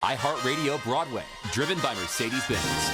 iHeartRadio Broadway, driven by Mercedes-Benz.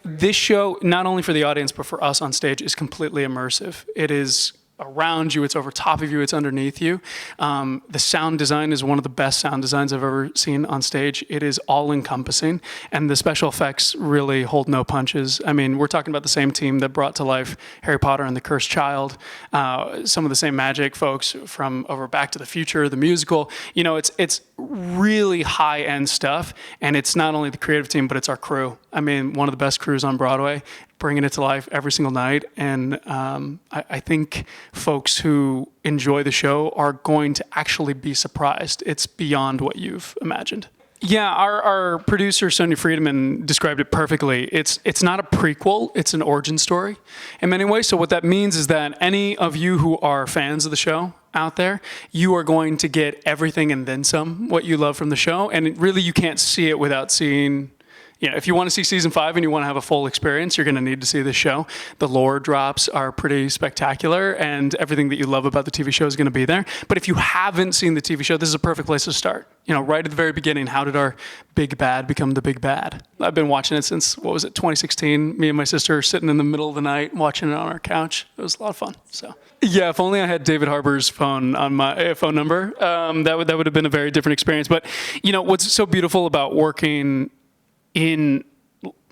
This show, not only for the audience, but for us on stage, is completely immersive. It is around you, it's over top of you, it's underneath you. The sound design is one of the best sound designs I've ever seen on stage. It is all-encompassing, and the special effects really hold no punches. I mean, we're talking about the same team that brought to life Harry Potter and the Cursed Child, some of the same magic folks from over Back to the Future, the musical. You know, it's really high-end stuff, and it's not only the creative team, but it's our crew. I mean, one of the best crews on Broadway, bringing it to life every single night. And I think folks who enjoy the show are going to actually be surprised. It's beyond what you've imagined. Yeah, our producer, Sonia Friedman, described it perfectly. It's not a prequel, it's an origin story in many ways. So what that means is that any of you who are fans of the show out there, you are going to get everything and then some, what you love from the show. And really, you can't see it without seeing. You know, if you want to see season 5 and you want to have a full experience, you're going to need to see this show. The lore drops are pretty spectacular, and everything that you love about the TV show is going to be there. But if you haven't seen the TV show, this is a perfect place to start. You know, right at the very beginning, how did our big bad become the big bad? I've been watching it since, 2016? Me and my sister are sitting in the middle of the night watching it on our couch. It was a lot of fun. So, yeah, if only I had David Harbour's phone on my phone number, that would have been a very different experience. But, you know, what's so beautiful about working in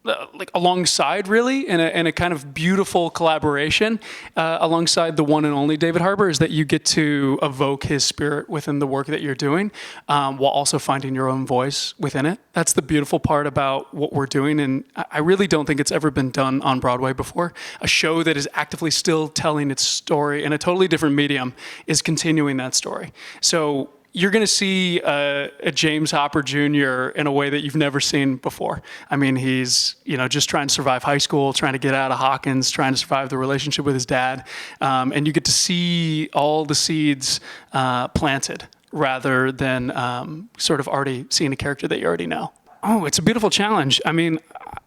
like alongside really in a kind of beautiful collaboration alongside the one and only David Harbour is that you get to evoke his spirit within the work that you're doing while also finding your own voice within it. That's the beautiful part about what we're doing, and I really don't think it's ever been done on Broadway before. A show that is actively still telling its story in a totally different medium is continuing that story. So you're going to see a James Hopper Jr. in a way that you've never seen before. I mean, he's, you know, just trying to survive high school, trying to get out of Hawkins, trying to survive the relationship with his dad. And you get to see all the seeds planted rather than sort of already seeing a character that you already know. Oh, it's a beautiful challenge. I mean,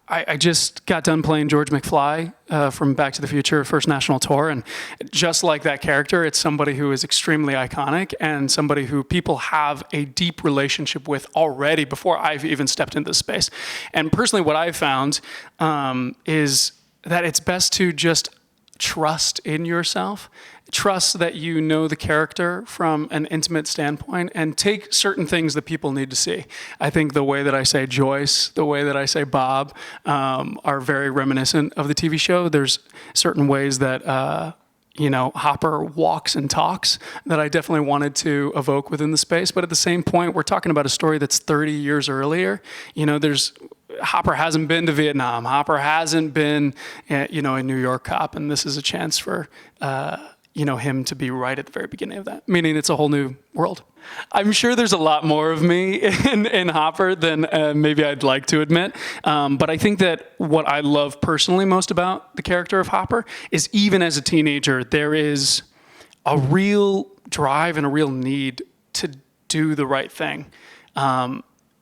I just got done playing George McFly from Back to the Future, first national tour, and just like that character, it's somebody who is extremely iconic and somebody who people have a deep relationship with already before I've even stepped into this space. And personally, what I've found is that it's best to just trust in yourself. Trust that you know the character from an intimate standpoint and take certain things that people need to see. I think the way that I say Joyce, the way that I say Bob are very reminiscent of the TV show. There's certain ways that you know, Hopper walks and talks that I definitely wanted to evoke within the space. But at the same point, we're talking about a story that's 30 years earlier. You know, Hopper hasn't been to Vietnam. Hopper hasn't been, you know, a New York cop. And this is a chance for, you know, him to be right at the very beginning of that, meaning it's a whole new world. I'm sure there's a lot more of me in Hopper than maybe I'd like to admit. But I think that what I love personally most about the character of Hopper is even as a teenager, there is a real drive and a real need to do the right thing.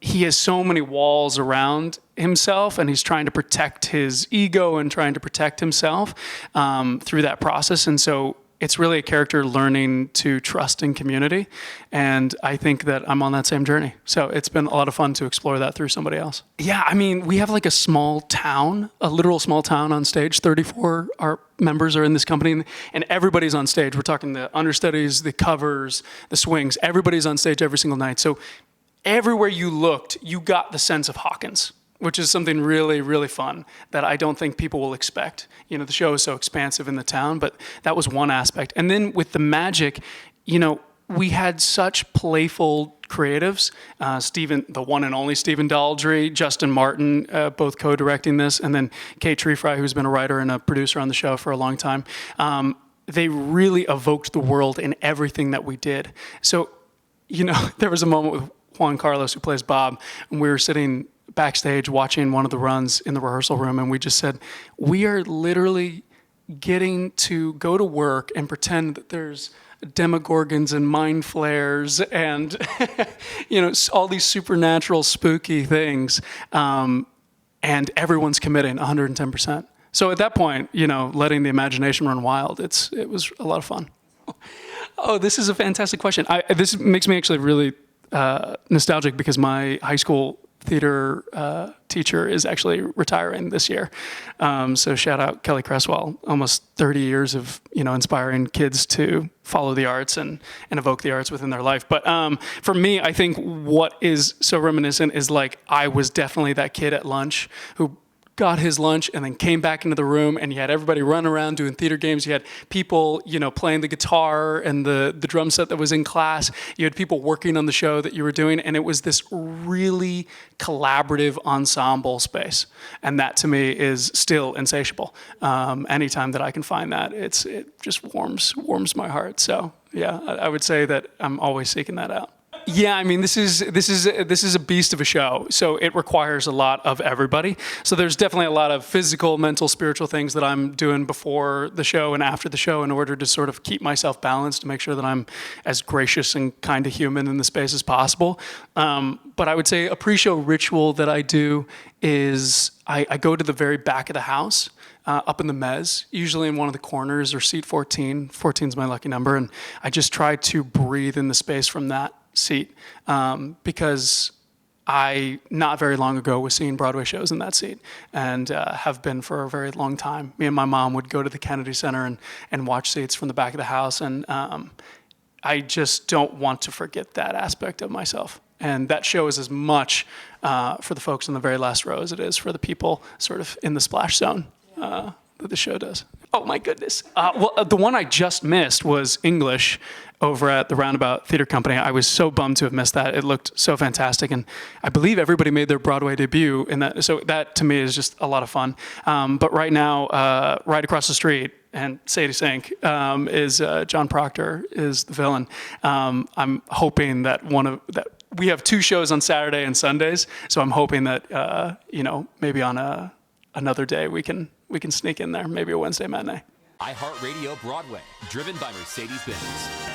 He has so many walls around himself, and he's trying to protect his ego and trying to protect himself through that process. And so it's really a character learning to trust in community. And I think that I'm on that same journey. So it's been a lot of fun to explore that through somebody else. Yeah, I mean, we have like a small town, a literal small town on stage. 34 our members are in this company, and everybody's on stage. We're talking the understudies, the covers, the swings. Everybody's on stage every single night. So everywhere you looked, you got the sense of Hawkins, which is something really, really fun that I don't think people will expect. You know, the show is so expansive in the town, but that was one aspect. And then with the magic, you know, we had such playful creatives. Stephen, the one and only Stephen Daldry, Justin Martin, both co-directing this, and then Kate Treefry, who's been a writer and a producer on the show for a long time. They really evoked the world in everything that we did. So, you know, there was a moment with Juan Carlos, who plays Bob, and we were sitting backstage watching one of the runs in the rehearsal room, and we just said, we are literally getting to go to work and pretend that there's demogorgons and mind flayers and you know, all these supernatural spooky things, and everyone's committing 110%. So at that point, you know, letting the imagination run wild, it was a lot of fun. Oh, this is a fantastic question. This makes me actually really nostalgic because my high school theater teacher is actually retiring this year. So shout out Kelly Cresswell, almost 30 years of, inspiring kids to follow the arts and evoke the arts within their life. But for me, I think what is so reminiscent is like, I was definitely that kid at lunch who got his lunch and then came back into the room, and you had everybody running around doing theater games. You had people, playing the guitar and the drum set that was in class. You had people working on the show that you were doing, and it was this really collaborative ensemble space. And that to me is still insatiable. Anytime that I can find that, it just warms my heart. So yeah, I would say that I'm always seeking that out. Yeah, I mean, this is a beast of a show, so it requires a lot of everybody. So there's definitely a lot of physical, mental, spiritual things that I'm doing before the show and after the show in order to sort of keep myself balanced, to make sure that I'm as gracious and kind of human in the space as possible. But I would say a pre-show ritual that I do is I go to the very back of the house, up in the mezz, usually in one of the corners or seat 14. 14 is my lucky number, and I just try to breathe in the space from that seat, because I, not very long ago, was seeing Broadway shows in that seat, and have been for a very long time. Me and my mom would go to the Kennedy Center and watch seats from the back of the house, and I just don't want to forget that aspect of myself. And that show is as much for the folks in the very last row as it is for the people sort of in the splash zone that the show does. Oh my goodness. Well, the one I just missed was English over at the Roundabout Theater Company. I was so bummed to have missed that. It looked so fantastic, and I believe everybody made their Broadway debut in that. So that to me is just a lot of fun. But right now, right across the street, and Sadie Sink is John Proctor is the villain. I'm hoping that we have 2 shows on Saturday and Sundays, so I'm hoping that maybe on another day we can sneak in there, maybe a Wednesday matinee. iHeartRadio Broadway, driven by Mercedes-Benz.